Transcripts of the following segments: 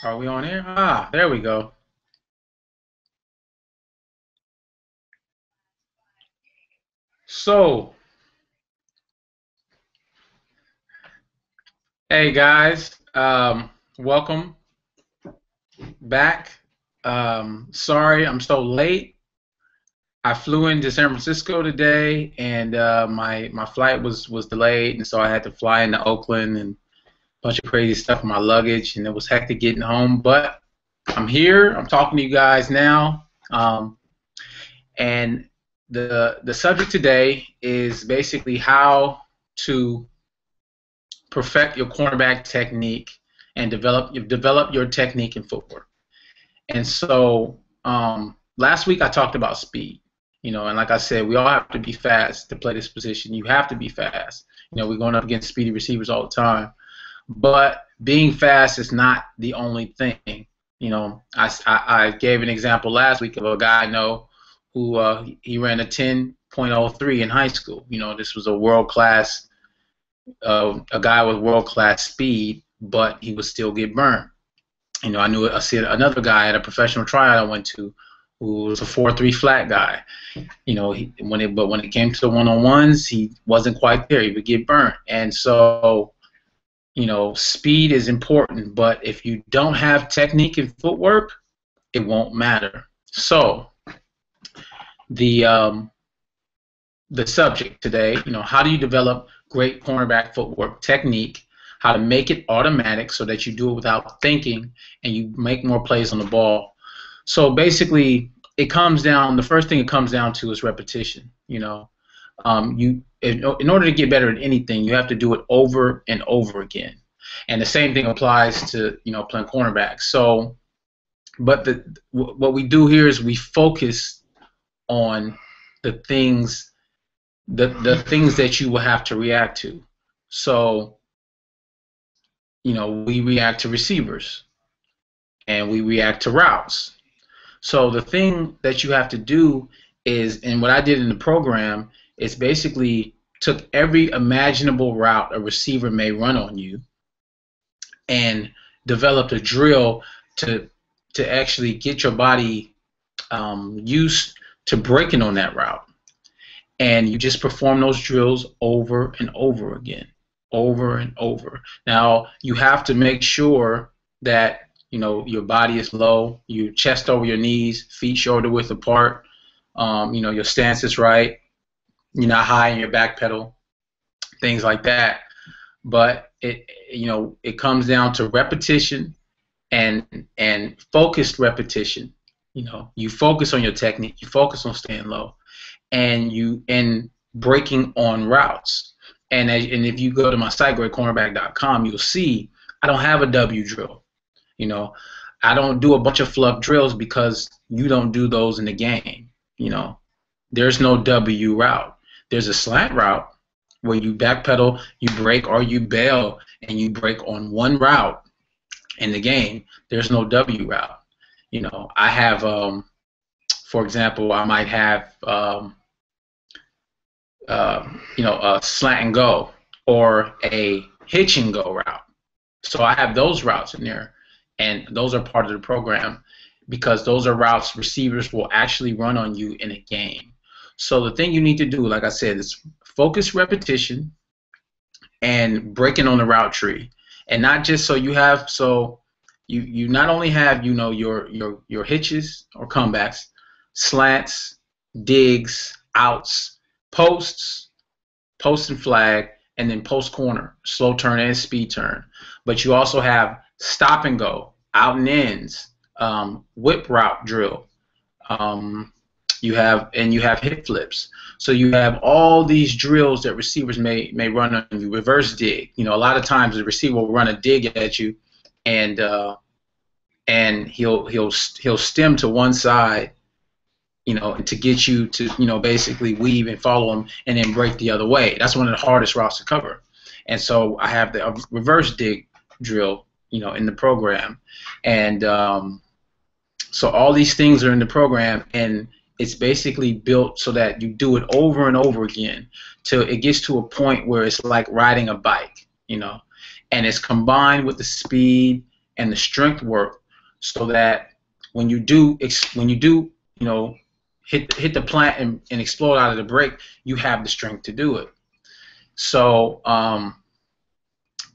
Are we on air? Ah, there we go. So, hey guys, welcome back. Sorry I'm so late. I flew into San Francisco today, and my flight was delayed, and so I had to fly into Oakland and a bunch of crazy stuff in my luggage, and it was hectic getting home. But I'm here. I'm talking to you guys now, and the subject today is basically how to perfect your cornerback technique and develop your technique in footwork. And so last week I talked about speed, and like I said, we all have to be fast to play this position. You have to be fast. We're going up against speedy receivers all the time, but being fast is not the only thing. I gave an example last week of a guy I know who he ran a 10.03 in high school. This was a world class a guy with world class speed, but he would still get burned. I see another guy at a professional tryout I went to who was a 4.3 flat guy. But when it came to the one-on-ones, he wasn't quite there. He would get burnt. And so, speed is important, but if you don't have technique and footwork, it won't matter. So, the the subject today, how do you develop great cornerback footwork technique, how to make it automatic so that you do it without thinking and you make more plays on the ball. So basically, the first thing it comes down to is repetition. In order to get better at anything, you have to do it over and over again. And the same thing applies to, playing cornerback. So, but what we do here is we focus on the things the things that you will have to react to. So, we react to receivers and we react to routes. So the thing that you have to do is, and what I did in the program is basically took every imaginable route a receiver may run on you and developed a drill to actually get your body used to breaking on that route. And you just perform those drills over and over again, over and over. Now you have to make sure that your body is low, your chest over your knees, feet shoulder width apart. Your stance is right. You're not high in your back pedal, things like that. But it comes down to repetition and focused repetition. You focus on your technique, you focus on staying low, and breaking on routes. And if you go to my site, greatcornerback.com, you'll see I don't have a W drill. I don't do a bunch of fluff drills because you don't do those in the game. There's no W route. There's a slant route where you backpedal, you break, or you bail, and you break on one route in the game. There's no W route. I have, for example, I might have, a slant and go or a hitch and go route. So I have those routes in there, and those are part of the program because those are routes receivers will actually run on you in a game. So the thing you need to do, like I said, is focus repetition and breaking on the route tree, and not just you not only have your hitches or comebacks, slants, digs, outs, posts, post and flag, and then post corner, slow turn and speed turn. But you also have stop and go, out and ins, whip route drill. You have hip flips. So you have all these drills that receivers may run on you. Reverse dig. A lot of times the receiver will run a dig at you, and he'll stem to one side, to get you to basically weave and follow him and then break the other way. That's one of the hardest routes to cover. And so I have the reverse dig drill, in the program, and so all these things are in the program, and it's basically built so that you do it over and over again till it gets to a point where it's like riding a bike, and it's combined with the speed and the strength work, so that when you do hit the plant and explode out of the break, you have the strength to do it. So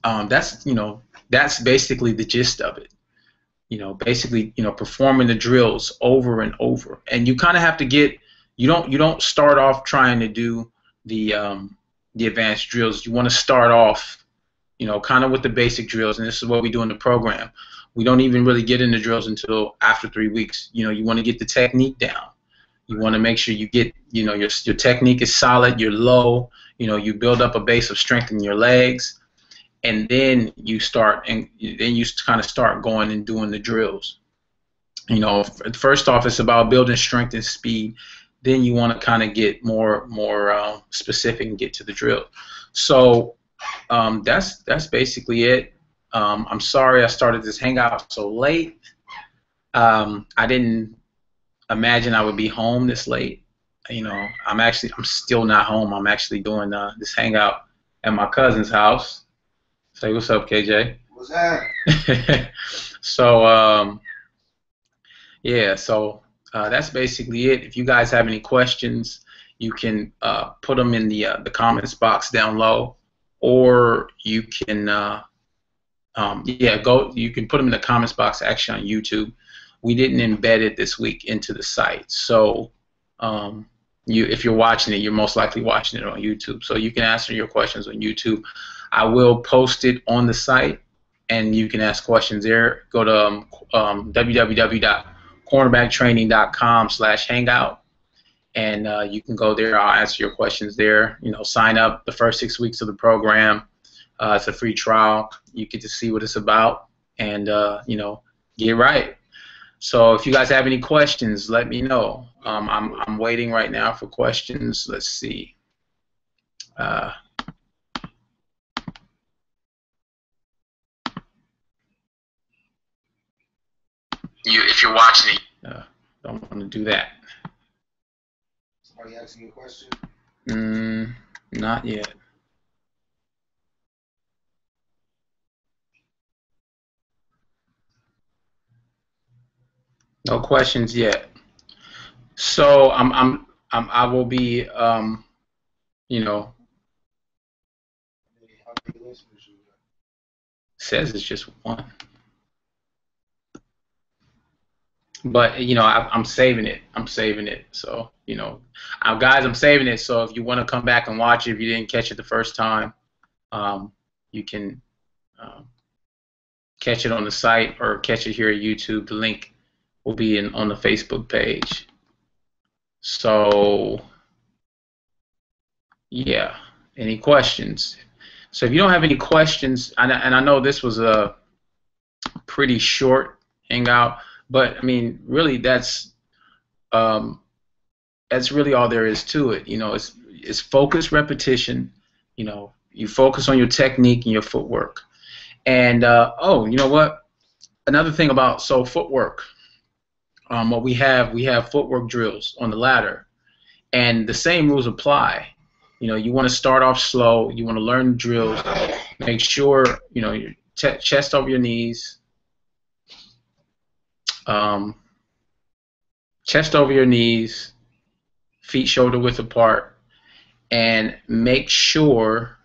that's basically the gist of it. Basically, performing the drills over and over, and you kind of have to get. You don't start off trying to do the advanced drills. You want to start off, kind of with the basic drills, and this is what we do in the program. We don't even really get into drills until after 3 weeks. You want to get the technique down. You want to make sure you get, your technique is solid, you're low, you build up a base of strength in your legs, and then you kind of start going and doing the drills. First off, it's about building strength and speed. Then you want to kind of get more specific and get to the drill. So that's basically it. I'm sorry I started this hangout so late. I didn't imagine I would be home this late. I'm still not home. I'm actually doing this hangout at my cousin's house. Say what's up, KJ. What's that? So yeah, so that's basically it. If you guys have any questions, you can put them in the comments box down low, or you can you can put them in the comments box actually on YouTube. We didn't embed it this week into the site, so if you're watching it, you're most likely watching it on YouTube. So you can answer your questions on YouTube. I will post it on the site, and you can ask questions there. Go to www.cornerbacktraining.com/hangout, and you can go there. I'll answer your questions there. Sign up the first 6 weeks of the program. It's a free trial. You get to see what it's about, and get right. So if you guys have any questions, let me know. I'm waiting right now for questions. Let's see. If you're watching it, don't want to do that. Somebody asking you a question? Not yet. No questions yet. So I will be says it's just one. But I'm saving it. I'm saving it. So guys, I'm saving it. So if you want to come back and watch it, if you didn't catch it the first time, you can catch it on the site or catch it here at YouTube. The link will be on the Facebook page. So yeah, any questions? So if you don't have any questions, and I know this was a pretty short hangout, but I mean, really, that's really all there is to it. It's focused repetition. You focus on your technique and your footwork. And you know what? Another thing about footwork. What we have footwork drills on the ladder, and the same rules apply. You want to start off slow. You want to learn the drills. Make sure your chest over your knees. Chest over your knees, feet shoulder width apart, and make sure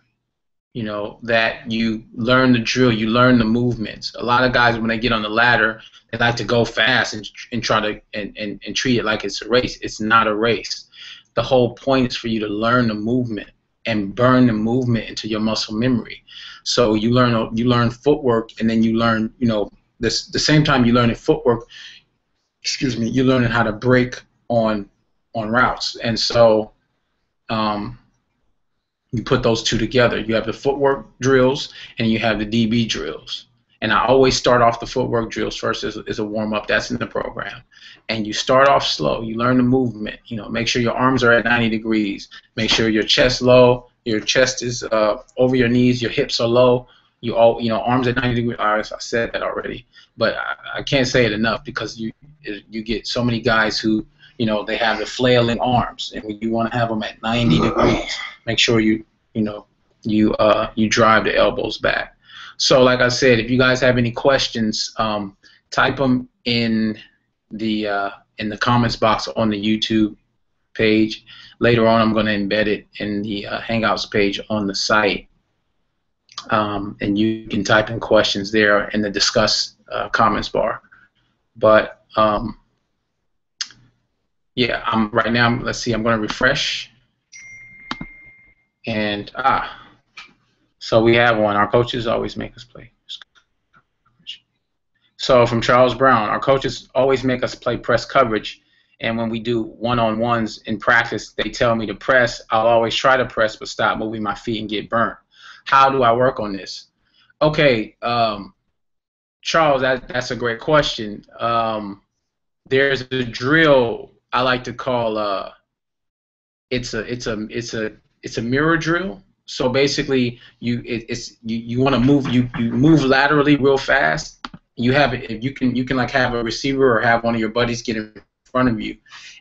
that you learn the drill, you learn the movements. A lot of guys, when they get on the ladder, they like to go fast and try to and treat it like it's a race. It's not a race. The whole point is for you to learn the movement and burn the movement into your muscle memory. So you learn footwork, and then you learn the same time you learn footwork. Excuse me, you're learning how to break on routes, and so you put those two together. You have the footwork drills and you have the DB drills. And I always start off the footwork drills first as a warm-up. That's in the program. And you start off slow. You learn the movement. Make sure your arms are at 90 degrees. Make sure your chest low. Your chest is over your knees. Your hips are low. Arms at 90 degrees. I said that already. But I can't say it enough, because you get so many guys who, they have the flailing arms. And you want to have them at 90 degrees. Make sure you drive the elbows back. So like I said, if you guys have any questions, type them in the comments box on the YouTube page. Later on, I'm going to embed it in the Hangouts page on the site, and you can type in questions there in the discuss comments bar. But yeah, right now. Let's see. I'm going to refresh, and so we have one. Our coaches always make us play. So from Charles Brown, our coaches always make us play press coverage, and when we do one-on-ones in practice, they tell me to press. I'll always try to press, but stop moving my feet and get burnt. How do I work on this? Okay, Charles, that's a great question. There's a drill I like to call it's a mirror drill. So basically, you want to move you move laterally real fast. You have it. You can like have a receiver or have one of your buddies get in front of you,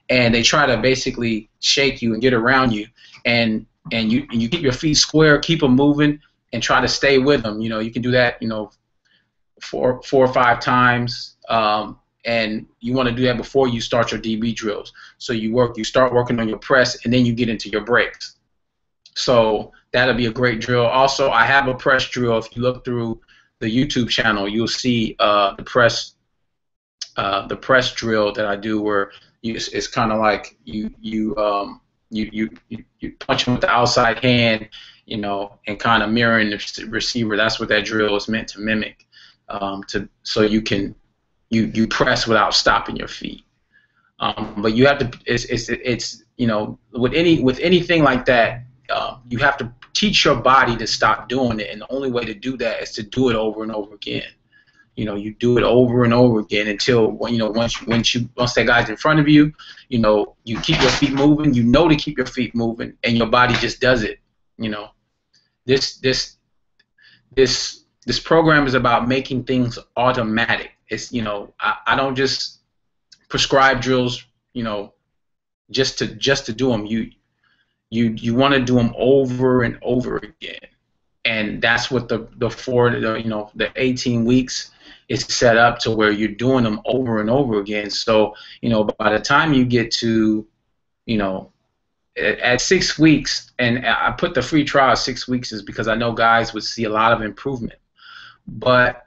and they try to basically shake you and get around you, and you keep your feet square, keep them moving, and try to stay with them. You can do that. 4 or 5 times, and you want to do that before you start your DB drills. So you start working on your press, and then you get into your breaks. So that'll be a great drill. Also, I have a press drill. If you look through the YouTube channel, you'll see the press drill that I do, where it's kind of like you punch them with the outside hand, and kind of mirroring the receiver. That's what that drill is meant to mimic, so you can press without stopping your feet. But you have to it's with anything like that, you have to teach your body to stop doing it, and the only way to do that is to do it over and over again. You do it over and over again until once that guy's in front of you, you keep your feet moving. To keep your feet moving, and your body just does it. This program is about making things automatic. It's I don't just prescribe drills just to do them. You want to do them over and over again, and that's what the 18 weeks is set up to, where you're doing them over and over again. So by the time you get to at 6 weeks, and I put the free trial at 6 weeks is because I know guys would see a lot of improvement, but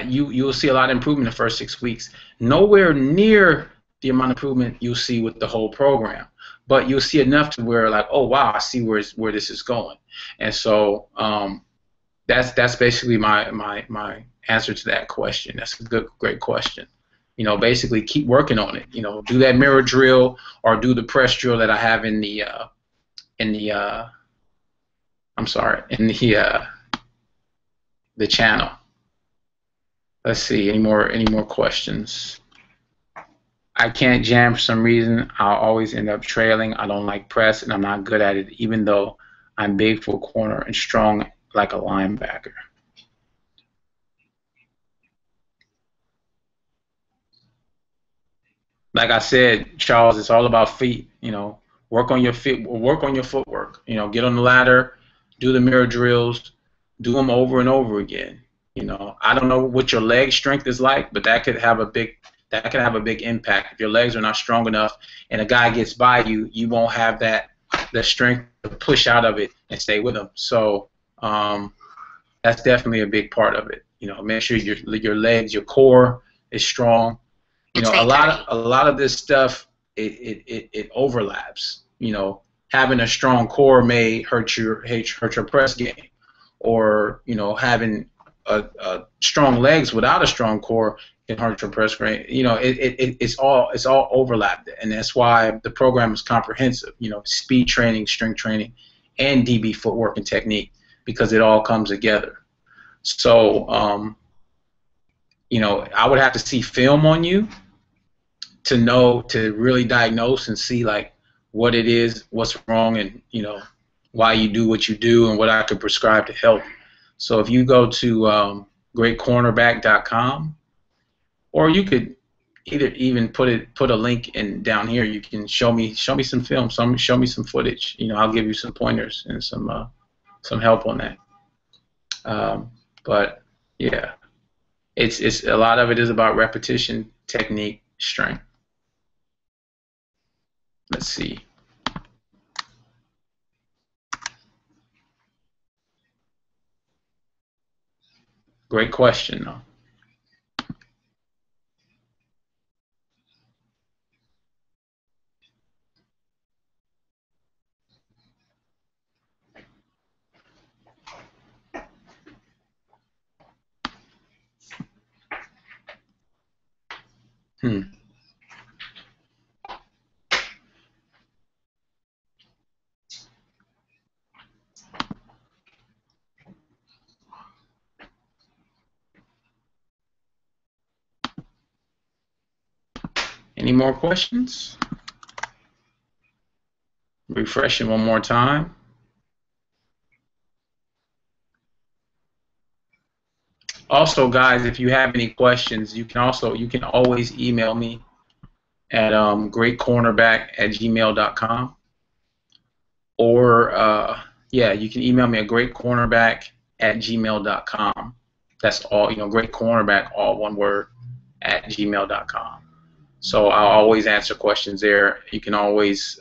you'll see a lot of improvement in the first 6 weeks. Nowhere near the amount of improvement you'll see with the whole program, but you'll see enough to where, like, oh wow, I see where this is going. And so that's basically my answer to that question. That's a great question. Basically keep working on it. Do that mirror drill, or do the press drill that I have in the channel. Let's see, any more questions? I can't jam for some reason. I'll always end up trailing. I don't like press, and I'm not good at it, even though I'm big for a corner and strong like a linebacker. Like I said, Charles, it's all about feet. Work on your feet, work on your footwork. Get on the ladder, do the mirror drills, do them over and over again. I don't know what your leg strength is like, but that could have a big impact. If your legs are not strong enough and a guy gets by you, you won't have that strength to push out of it and stay with him. So that's definitely a big part of it. Make sure your legs, your core is strong. A lot of this stuff it overlaps. Having a strong core may hurt your press game, or having a strong legs without a strong core can hurt your press game. It's all overlapped, and that's why the program is comprehensive. Speed training, strength training, and DB footwork and technique, because it all comes together. So I would have to see film on you to really diagnose and see like what it is, what's wrong, and why you do what you do, and what I could prescribe to help. So if you go to greatcornerback.com, or you could even put a link in down here. You can show me some film, show me some footage. I'll give you some pointers and some help on that. But yeah, it's a lot of it is about repetition, technique, strength. Let's see. Great question, though. Hmm. Any more questions? Refreshing one more time. Also, guys, if you have any questions, you can always email me at greatcornerback@gmail.com, or yeah, you can email me at greatcornerback@gmail.com. That's all, greatcornerback, all one word, @gmail.com. So I'll always answer questions there. You can always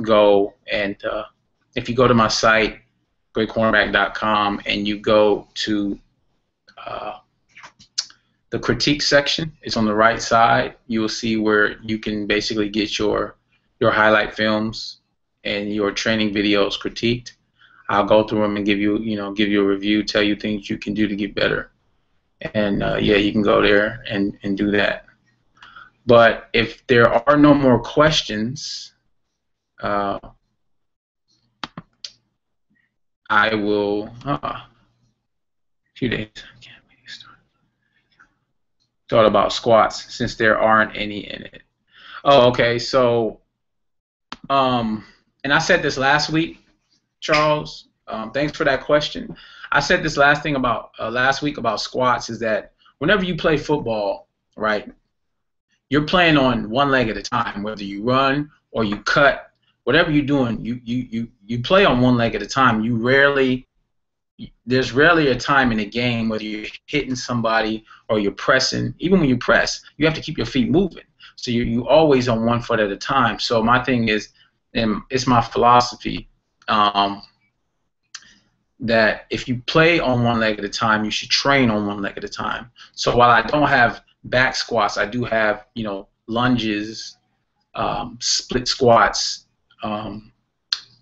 go and if you go to my site, greatcornerback.com, and you go to uh, the critique section, it's on the right side. You will see where you can basically get your highlight films and your training videos critiqued. I'll go through them and give you a review, tell you things you can do to get better. And yeah, you can go there and do that. But if there are no more questions, uh, I will. Few days. Thought about squats since there aren't any in it. Oh, okay. So, and I said this last week, Charles. Thanks for that question. I said this last week about squats is that whenever you play football, right, you're playing on one leg at a time. Whether you run or you cut, whatever you're doing, you play on one leg at a time. There's rarely a time in a game whether you're hitting somebody or you're pressing. Even when you press, you have to keep your feet moving. So you always on one foot at a time. So my thing is, and it's my philosophy, that if you play on one leg at a time, you should train on one leg at a time. So while I don't have back squats, I do have lunges, split squats,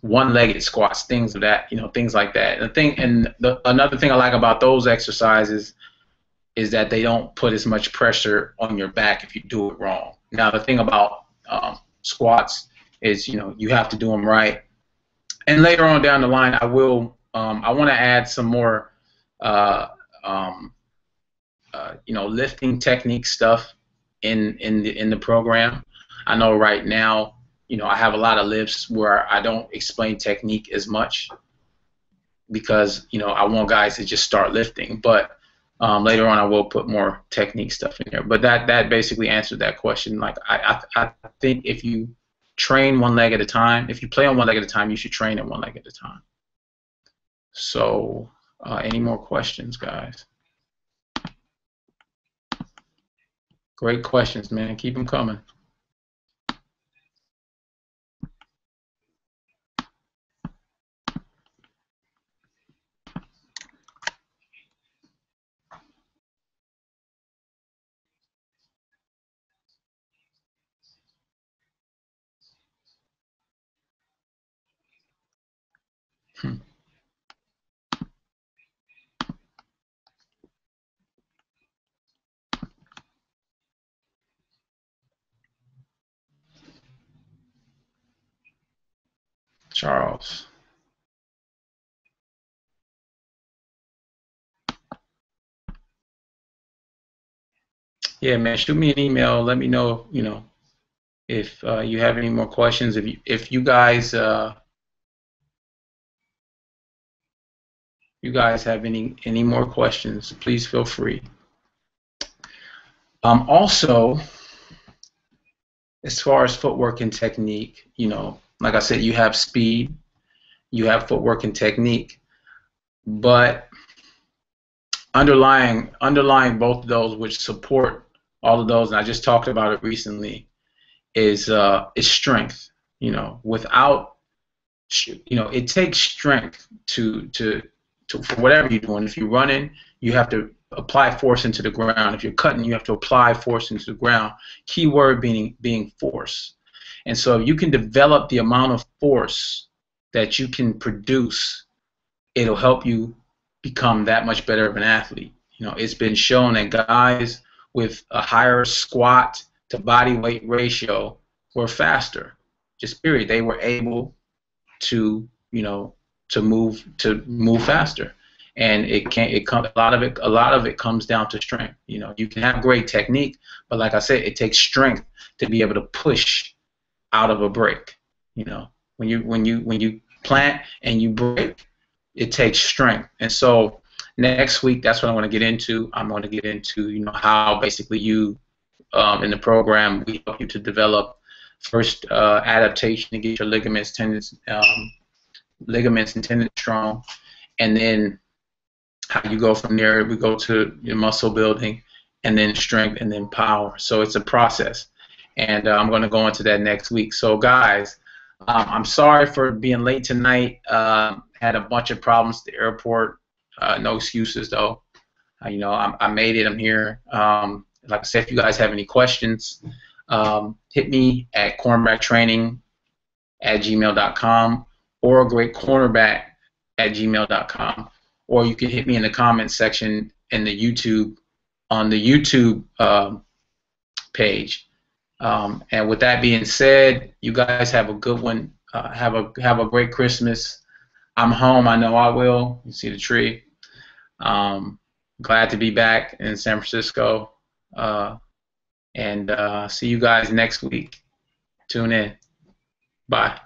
one-legged squats, things of that, things like that. Another thing I like about those exercises is that they don't put as much pressure on your back if you do it wrong. Now the thing about squats is you have to do them right. And later on down the line, I want to add some more lifting technique stuff in the program. I know right now, I have a lot of lifts where I don't explain technique as much because I want guys to just start lifting. But later on, I will put more technique stuff in there. But that basically answered that question. Like I think if you train one leg at a time, if you play on one leg at a time, you should train in one leg at a time. So, any more questions, guys? Great questions, man. Keep them coming. Charles. Yeah, man. Shoot me an email. Let me know. If you have any more questions. If you guys have any more questions, please feel free. Also, as far as footwork and technique, like I said, you have speed, you have footwork and technique, but underlying both of those, which support all of those, and I just talked about it recently, is strength. Without it takes strength to for whatever you're doing. If you're running, you have to apply force into the ground. If you're cutting, you have to apply force into the ground. Key word being force. And so if you can develop the amount of force that you can produce, it'll help you become that much better of an athlete. It's been shown that guys with a higher squat to body weight ratio were faster. Just period. They were able to move faster, and a lot of it comes down to strength. You can have great technique, but like I said, it takes strength to be able to push out of a break. When you plant and you break, it takes strength. And so next week, that's what I want to get into. I'm going to get into how basically you in the program we help you to develop first adaptation to get your ligaments and tendons strong, and then how you go from there. We go to your muscle building, and then strength, and then power. So it's a process, and I'm going to go into that next week. So guys, I'm sorry for being late tonight. Had a bunch of problems at the airport. No excuses though. I made it. I'm here. Like I said, if you guys have any questions, hit me at cornerbacktraining@gmail.com or greatcornerback@gmail.com, or you can hit me in the comments section in the YouTube on the YouTube page. And with that being said, you guys have a good one. Have a great Christmas. I'm home. I know I will. You see the tree. Glad to be back in San Francisco. And see you guys next week. Tune in. Bye.